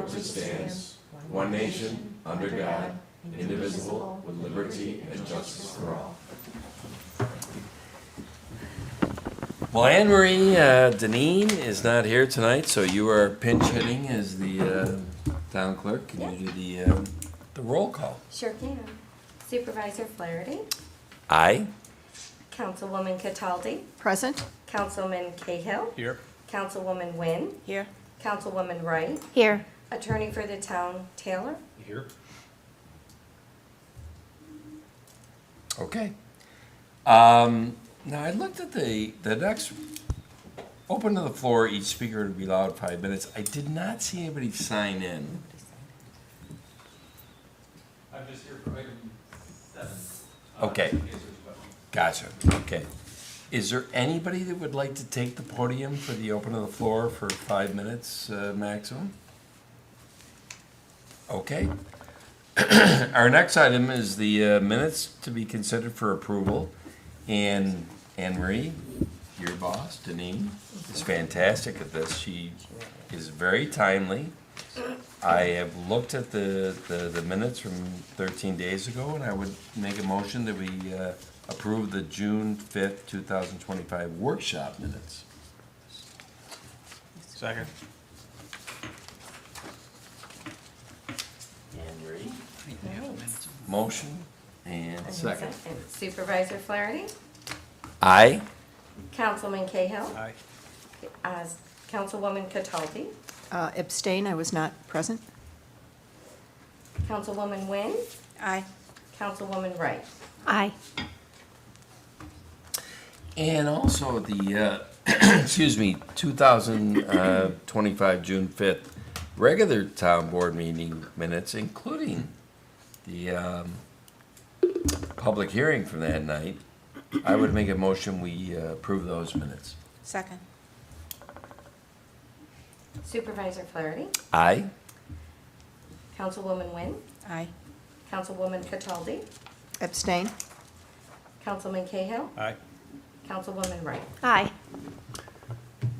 which it stands, one nation, under God, indivisible, with liberty and justice for all. Well, Anne Marie Deneen is not here tonight, so you are pinch hitting as the town clerk. Can you do the roll call? Sure can. Supervisor Flaherty, Aye. Councilwoman Cataldi, Present. Councilman Cahill, Here. Councilwoman Wynn, Here. Councilwoman Wright, Here. Attorney for the town Taylor. Here. Okay. Now, I looked at the next, open to the floor, each speaker to be allowed 5 minutes. I did not see anybody sign in. I'm just here for item 7. Okay. In case there's a question. Gotcha, okay. Is there anybody that would like to take the podium for the open to the floor for 5 minutes maximum? Okay. Our next item is the minutes to be considered for approval. And Anne Marie, your boss, Deneen, is fantastic at this. She is very timely. I have looked at the minutes from 13 days ago, and I would make a motion that we approve the June 5th, 2025 workshop minutes. Second. Anne Marie, motion and second. And Supervisor Flaherty, Aye. Councilman Cahill, Aye. Councilwoman Cataldi, Abstain, I was not present. Councilwoman Wynn, Aye. Councilwoman Wright. Aye. And also the, excuse me, 2025 June 5th regular town board meeting minutes, including the public hearing from that night. I would make a motion, we approve those minutes. Second. Supervisor Flaherty, Aye. Councilwoman Wynn, Aye. Councilwoman Cataldi, Abstain. Councilman Cahill, Aye. Councilwoman Wright. Aye.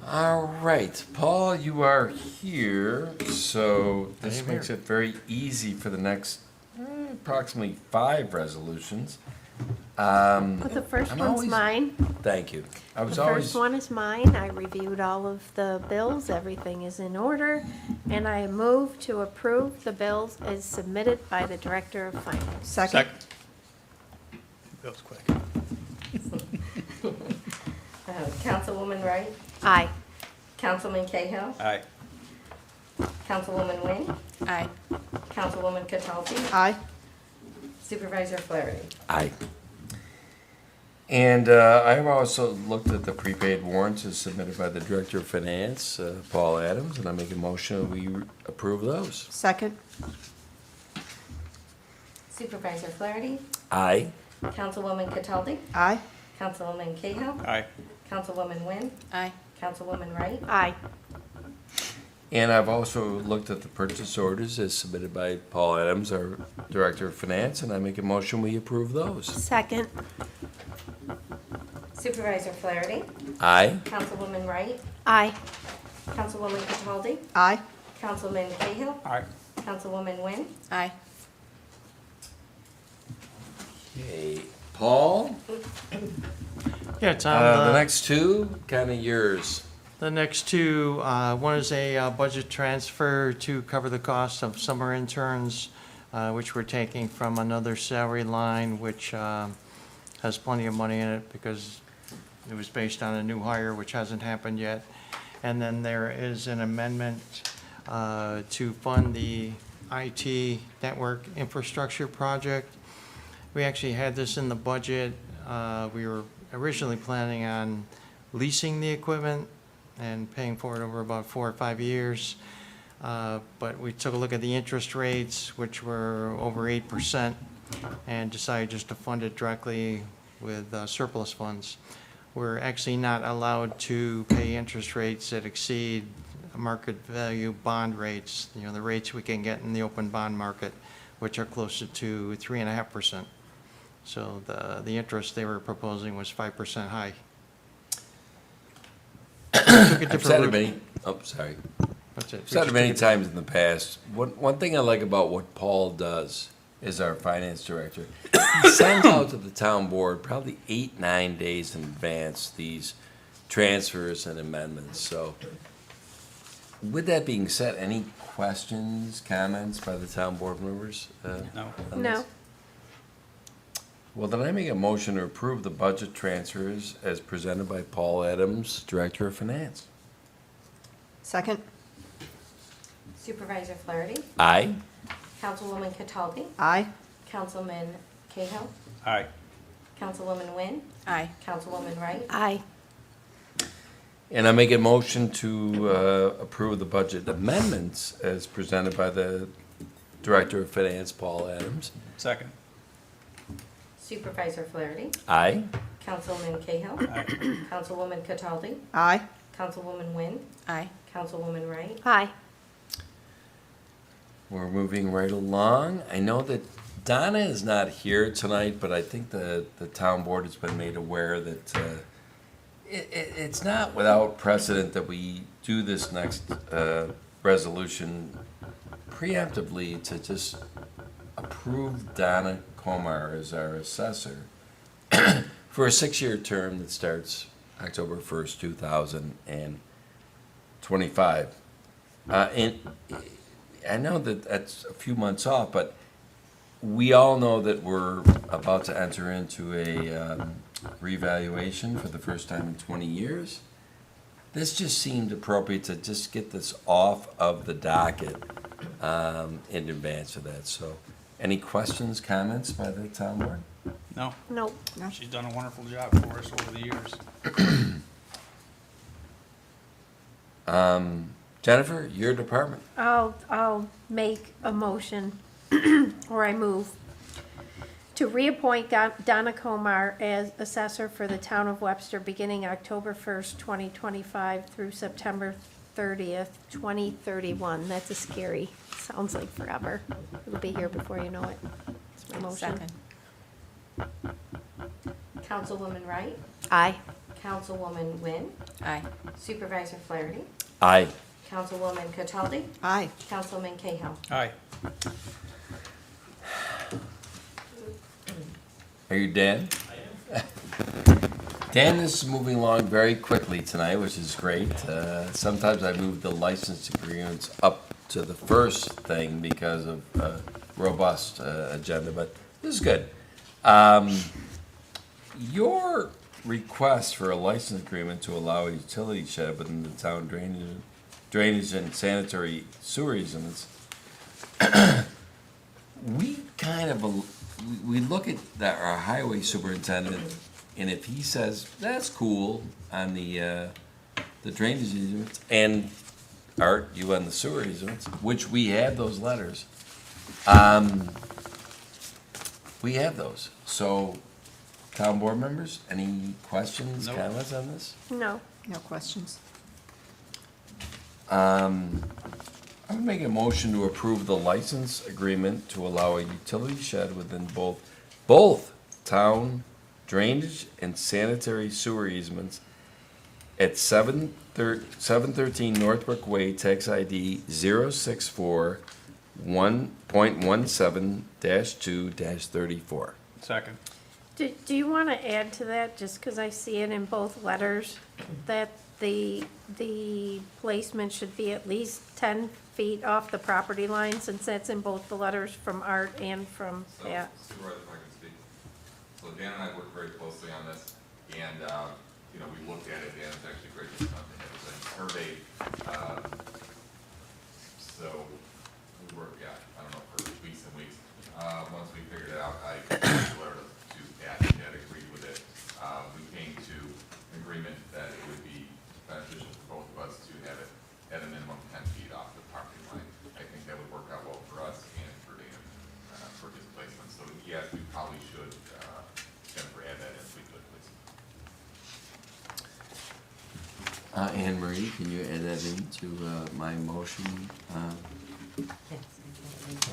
All right, Paul, you are here, so this I'm makes here. it very easy for the next approximately 5 resolutions. But the first I'm one's always- mine. Thank you. I was The always, first one is mine. I reviewed all of the bills. Everything is in order. And I move to approve the bills as submitted by the Director of Finance. Second. Bill's quick. Councilwoman Wright, Aye. Councilman Cahill, Aye. Councilwoman Wynn, Aye. Councilwoman Cataldi, Aye. Supervisor Flaherty. aye. And I've also looked at the prepaid warrants as submitted by the Director of Finance, Paul Adams, and I make a motion, we approve those. Second. Supervisor Flaherty, Aye. Councilwoman Cataldi, Aye. Councilman Cahill, Aye. Councilwoman Wynn, Aye. Councilwoman Wright. Aye. And I've also looked at the purchase orders as submitted by Paul Adams, our Director of Finance, and I make a motion, we approve those. Second. Supervisor Flaherty, Aye. Councilwoman Wright, Aye. Councilwoman Cataldi, Aye. Councilman Cahill, Aye. Councilwoman Wynn, Aye. Okay, Paul, Yeah, it's the on next two, kind of yours. the next two. One is a budget transfer to cover the cost of summer interns, which we're taking from another salary line, which has plenty of money in it because it was based on a new hire, which hasn't happened yet. And then there is an amendment to fund the IT network infrastructure project. We actually had this in the budget. We were originally planning on leasing the equipment and paying for it over about 4 or 5 years. But we took a look at the interest rates, which were over 8%, and decided just to fund it directly with surplus funds. We're actually not allowed to pay interest rates that exceed market value bond rates, you know, the rates we can get in the open bond market, which are closer to 3.5%. So the interest they were proposing was 5% high. Took a I've different said it route. many, oh, sorry. That's it. I've said it many times in the past, one thing I like about what Paul does is our finance director. He sends out to the town board probably 8, 9 days in advance these transfers and amendments, so. With that being said, any questions, comments by the town board members? No. on No. this? Well, then I make a motion to approve the budget transfers as presented by Paul Adams, Director of Finance. Second? Supervisor Flaherty, Aye. Councilwoman Cataldi, Aye. Councilman Cahill, Aye. Councilwoman Wynn, Aye. Councilwoman Wright, Aye. And I make a motion to approve the budget amendments as presented by the Director of Finance, Paul Adams. Second. Supervisor Flaherty, Aye. Councilman Cahill, Aye. Councilwoman Cataldi, Aye. Councilwoman Wynn, Aye. Councilwoman Wright, Aye. We're moving right along. I know that Donna is not here tonight, but I think the town board has been made aware that it's not without precedent that we do this next resolution preemptively to just approve Donna Komar as our assessor for a 6-year term that starts October 1st, 2025. And I know that that's a few months off, but we all know that we're about to enter into a revaluation for the first time in 20 years. This just seemed appropriate to just get this off of the docket in advance of that. So, any questions, comments by the town board? No. Nope. No. She's done a wonderful job for us over the years. Jennifer, your department. I'll make a motion, or I move, to reappoint Donna Komar as assessor for the town of Webster beginning October 1st, 2025 through September 30th, 2031. That's a scary, sounds like forever. It'll be here before you know it. It's my motion. Councilwoman Wright, Aye. Councilwoman Wynn, Aye. Supervisor Flaherty, Aye. Councilwoman Cataldi, Aye. Councilman Cahill. Aye. Are you Dan? I am. Dan is moving along very quickly tonight, which is great. Sometimes I move the license agreements up to the first thing because of robust agenda, but this is good. Your request for a license agreement to allow a utility shed within the town drainage and sanitary sewer easements, we kind of, we look at that, our highway superintendent, and if he says, that's cool on the drainage easements, and Art, you on the sewer easements, which we have those letters, we have those. So, town board members, any questions, Nope. comments on this? No. No questions. I would make a motion to approve the license agreement to allow a utility shed within both town drainage and sanitary sewer easements at 713 Northbrook Way, tax ID 064-1.17-2-34. Second. Do you want to add to that, just because I see it in both letters, that the placement should be at least 10 feet off the property line, since that's in both the letters from Art and from Pat? Supervisor, if I can speak. So Dan and I worked very closely on this, and, you know, we looked at it, Dan is actually great at something, it was a survey, so we worked, I don't know, for weeks and weeks. Once we figured it out, I learned to Pat, and Pat agreed with it. We came to an agreement that it would be beneficial for both of us to have it at a minimum 10 feet off the property line. I think that would work out well for us and for Dan, for his placement. So yes, we probably should, Jennifer, add that in if we could, please. Anne Marie, can you add that into my motion? Yes.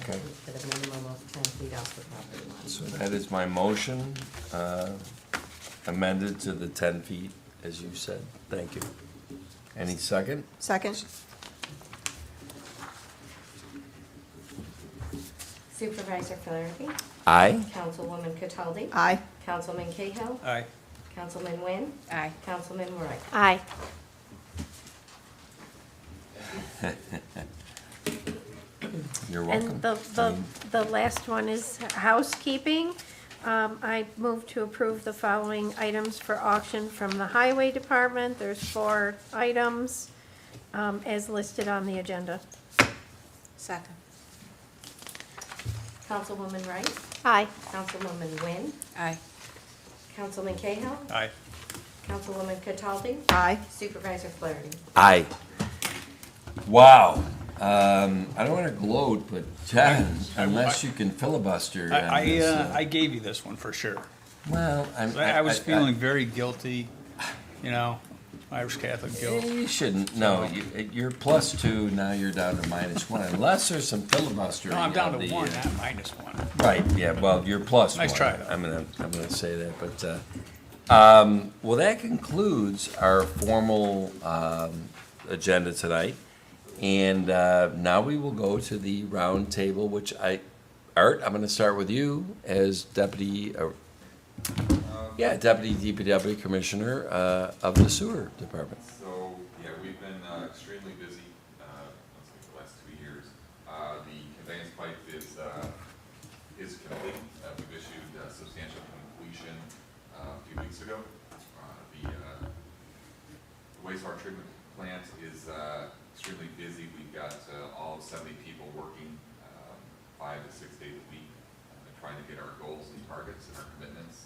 Okay. At a minimum of 10 feet off the property line. So that is my motion, amended to the 10 feet, as you said. Thank you. Any second? Second? Supervisor Flaherty, Aye. Councilwoman Cataldi, Aye. Councilman Cahill, Aye. Councilman Wynn, Aye. Councilman Roy. Aye. You're welcome. And the last one is housekeeping. I move to approve the following items for auction from the Highway Department. There's 4 items, as listed on the agenda. Second. Councilwoman Wright, Aye. Councilwoman Wynn, Aye. Councilman Cahill, Aye. Councilwoman Cataldi, Aye. Supervisor Flaherty. Aye. Wow. I don't want to gloat, but John, unless you can filibuster on this, I gave you this one for sure. well, I was feeling very guilty, you know, Irish Catholic guilt. You shouldn't, no, you're +2, now you're down to -1, unless there's some filibustering. No, I'm down of to the, 1, not -1. Right, yeah, well, you're +1. Nice try, though. I'm gonna say that, but, well, that concludes our formal, agenda tonight. And, now we will go to the round table, which Art, I'm gonna start with you as deputy, Deputy DPW Commissioner, of the Sewer Department. So, yeah, we've been extremely busy, let's say the last 2 years. The conveyance pipe is complete. We've issued substantial completion a few weeks ago. The wastewater treatment plant is extremely busy. We've got all 70 people working 5 to 6 days a week, trying to get our goals and targets and our commitments,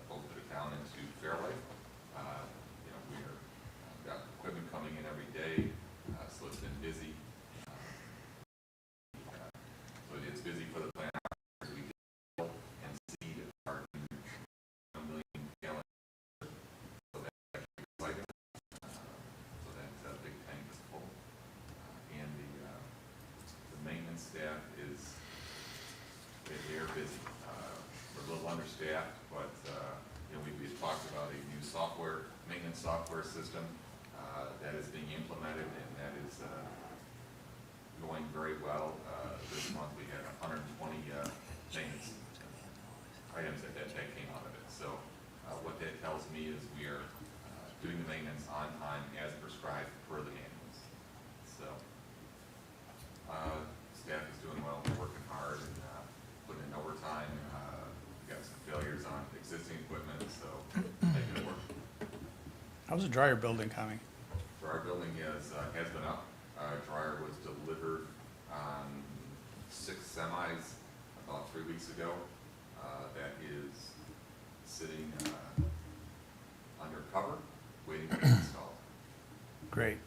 both to the town and to Fairlight. You know, we've got equipment coming in every day, so it's been busy. So it's busy for the plant as we develop and seed our 1 million gallon. So that like, so that big tank is full. And the maintenance staff they're busy. We're a little understaffed, but, you know, we talked about a new maintenance software system that is being implemented, and that is going very well. This month we had 120 maintenance items that came out of it. So what that tells me is we are doing the maintenance on time as prescribed per the manuals. So staff is doing well, we're working hard and putting in overtime. We got some failures on existing equipment, so making it work. How's the dryer building coming? Dryer building has been up. Dryer was delivered on 6 semis about 3 weeks ago. That is sitting under cover, waiting to be installed. Great.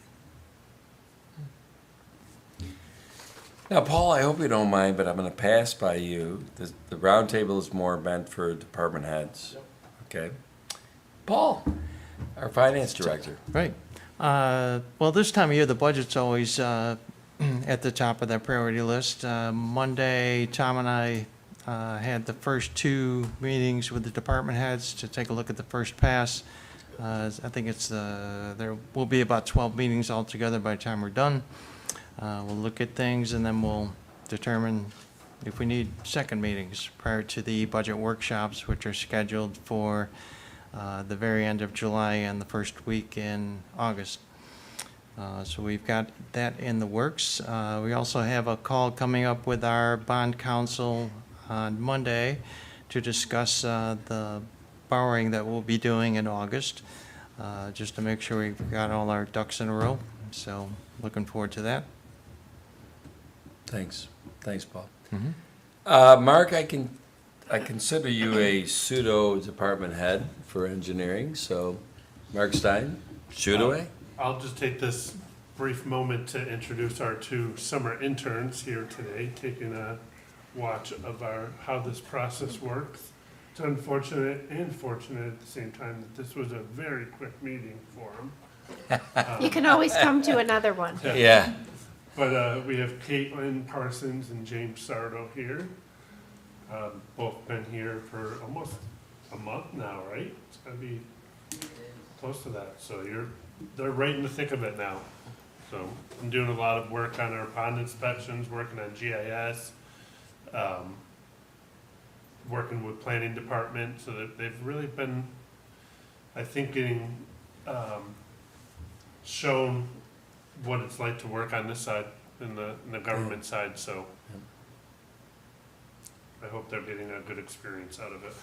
Now, Paul, I hope you don't mind, but I'm gonna pass by you. The round table is more meant for department heads. Okay? Paul, our finance director. Right. Well, this time of year, the budget's always at the top of that priority list. Monday, Tom and I had the first 2 meetings with the department heads to take a look at the first pass. I think there will be about 12 meetings altogether by the time we're done. We'll look at things and then we'll determine if we need second meetings prior to the budget workshops, which are scheduled for the very end of July and the first week in August. So we've got that in the works. We also have a call coming up with our bond counsel on Monday to discuss the borrowing that we'll be doing in August, just to make sure we've got all our ducks in a row. So looking forward to that. Thanks, Paul. Mm-hmm. Mark, I consider you a pseudo department head for engineering, so Mark Stein, shoot away. I'll just take this brief moment to introduce our 2 summer interns here today, taking a watch of how this process works. It's unfortunate and fortunate at the same time that this was a very quick meeting for them. You can always come to another one. Yeah. But we have Caitlin Parsons and James Sardo here. Both been here for almost a month now, right? It's gotta be close to that. So they're right in the thick of it now. So I'm doing a lot of work on our pond inspections, working on GIS, working with planning department, so that they've really been, I think, getting shown what it's like to work on this side, in the government side, so I hope they're getting a good experience out of it.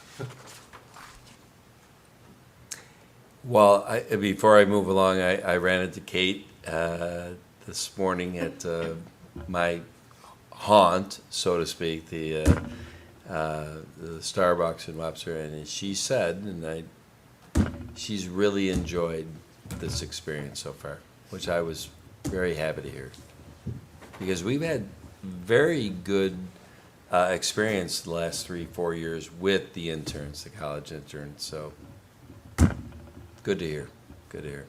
Well, before I move along, I ran into Kate this morning at my haunt, so to speak, the Starbucks in Webster, and she said, she's really enjoyed this experience so far, which I was very happy to hear. Because we've had very good experience the last 3-4 years with the interns, the college interns, so good to hear, good to hear.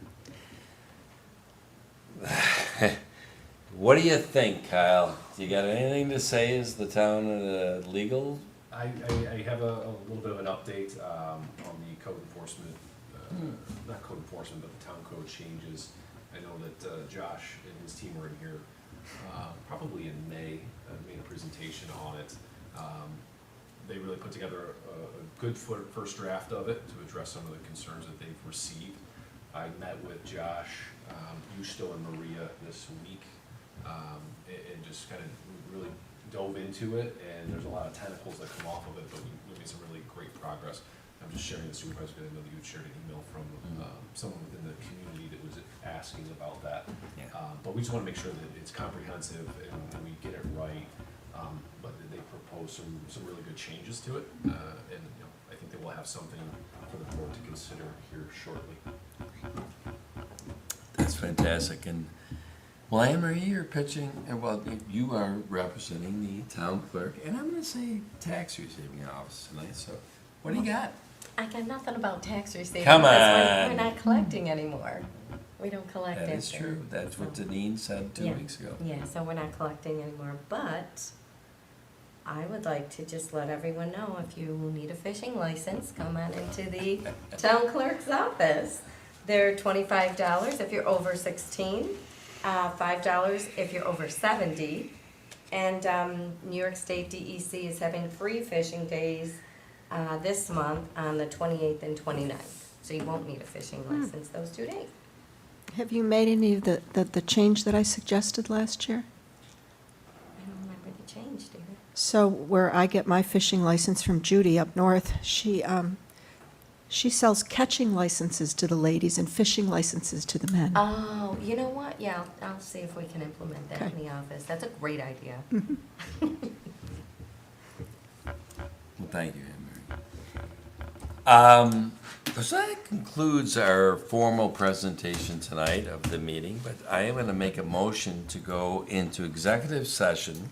What do you think, Kyle? You got anything to say as the town legal? I have a little bit of an update on the code enforcement, not code enforcement, but the town code changes. I know that Josh and his team were in here probably in May, made a presentation on it. They really put together a good first draft of it to address some of the concerns that they've received. I met with Josh, Eusto, and Maria this week, and just kind of really dove into it, and there's a lot of tentacles that come off of it, but we made some really great progress. I'm just sharing the supervisor, because I know that you shared an email from someone within the community that was asking about that. Yeah. But we just want to make sure that it's comprehensive and we get it right. But they propose some really good changes to it, and I think that we'll have something for the board to consider here shortly. That's fantastic, and well, Anne Marie, you're pitching, well, you are representing the town clerk, and I'm gonna say tax receiving office tonight, so what do you got? I got nothing about tax receiving. Come because on. We're not collecting anymore. We don't collect That is after. true, that's what so- Deneen said 2 Yeah. weeks ago. Yeah, so we're not collecting anymore, but I would like to just let everyone know, if you need a fishing license, come on into the town clerk's office. They're $25 if you're over 16, $5 if you're over 70. And New York State DEC is having free fishing days this month on the 28th and 29th. So you won't need a fishing license those 2 days. Have you made any of the change that I suggested last year? I don't remember the change, dear. So where I get my fishing license from Judy up north, she sells catching licenses to the ladies and fishing licenses to the men. Oh, you know what? Yeah, I'll see if we can implement that in Okay. the office. That's a great idea. Well, thank you, Anne Marie. So that concludes our formal presentation tonight of the meeting, but I am gonna make a motion to go into executive session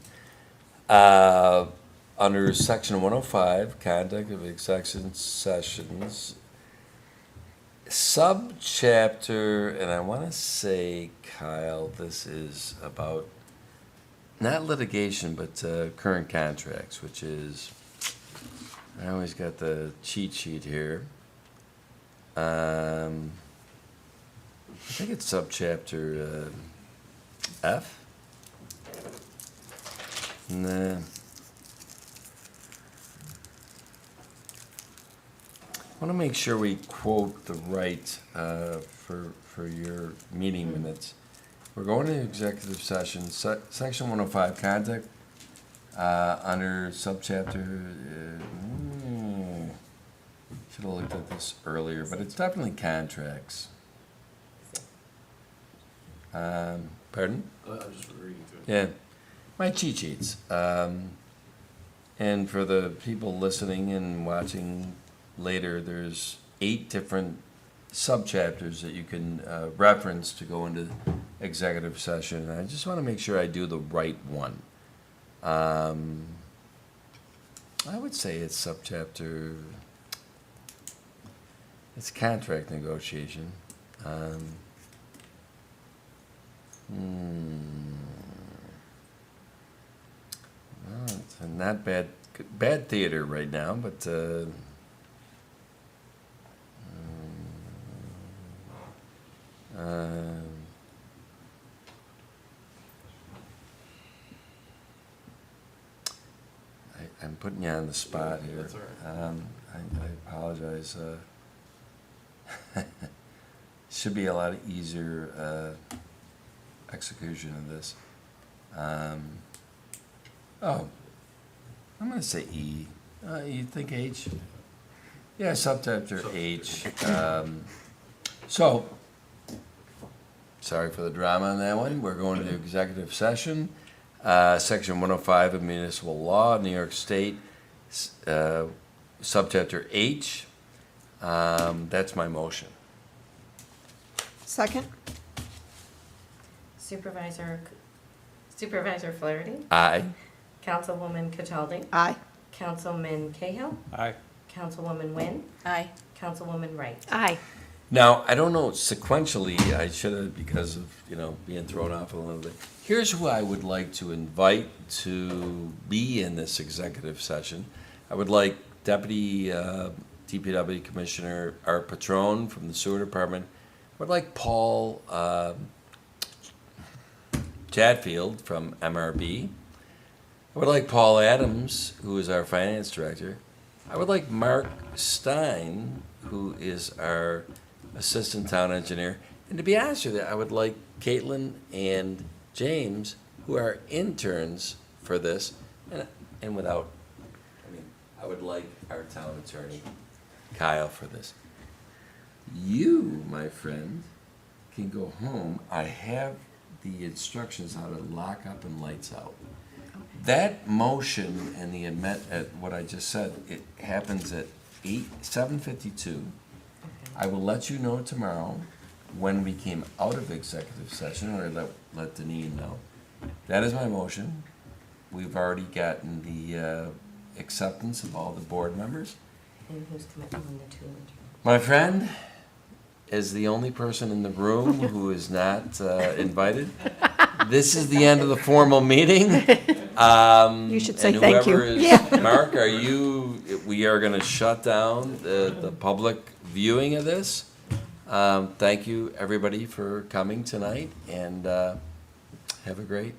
under section 105, conduct of executive sessions, subchapter, and I wanna say, Kyle, this is about, not litigation, but current contracts, which is, I always got the cheat sheet here. I think it's subchapter F. Nah. I want to make sure we quote the right for your meeting minutes. We're going to executive session, section 105, conduct under subchapter. Should have looked at this earlier, but it's definitely contracts. Pardon? I'm just reading through it. Yeah, my cheat sheets. And for the people listening and watching later, there's 8 different subchapters that you can reference to go into executive session. And I just want to make sure I do the right one. I would say it's subchapter. It's contract negotiation. Well, it's a not bad theater right now, but I'm putting you on the spot here. That's all I apologize. Should be a lot easier execution of this. Oh, I'm gonna say E. You think H? Yeah, subchapter H. So, sorry for the drama on that one. We're going to the executive session. Section 105 of municipal law, New York State, subchapter H. That's my motion. Second? Supervisor Flaherty, Aye. Councilwoman Cataldi, Aye. Councilman Cahill, Aye. Councilwoman Wynn, Aye. Councilwoman Wright. Aye. Now, I don't know sequentially, I should have, because of, being thrown off a little bit. Here's who I would like to invite to be in this executive session. I would like Deputy DPW Commissioner Art Patron from the Sewer Department. I would like Paul Chatfield from MRB. I would like Paul Adams, who is our Finance Director. I would like Mark Stein, who is our Assistant Town Engineer. And to be honest with you, I would like Caitlin and James, who are interns for this. And without, I would like our town attorney, Kyle, for this. You, my friend, can go home. I have the instructions how to lock up and lights out. That motion and the what I just said, it happens at 7:52. I will let you know tomorrow when we came out of executive session, or let Deneen know. That is my motion. We've already gotten the acceptance of all the board members. And who's committing on the two interns? My friend, as the only person in the room who is not invited, this is the end of the formal meeting. You should say thank you. And whoever is, Yeah. Mark, we are gonna shut down the public viewing of this. Thank you, everybody, for coming tonight, and have a great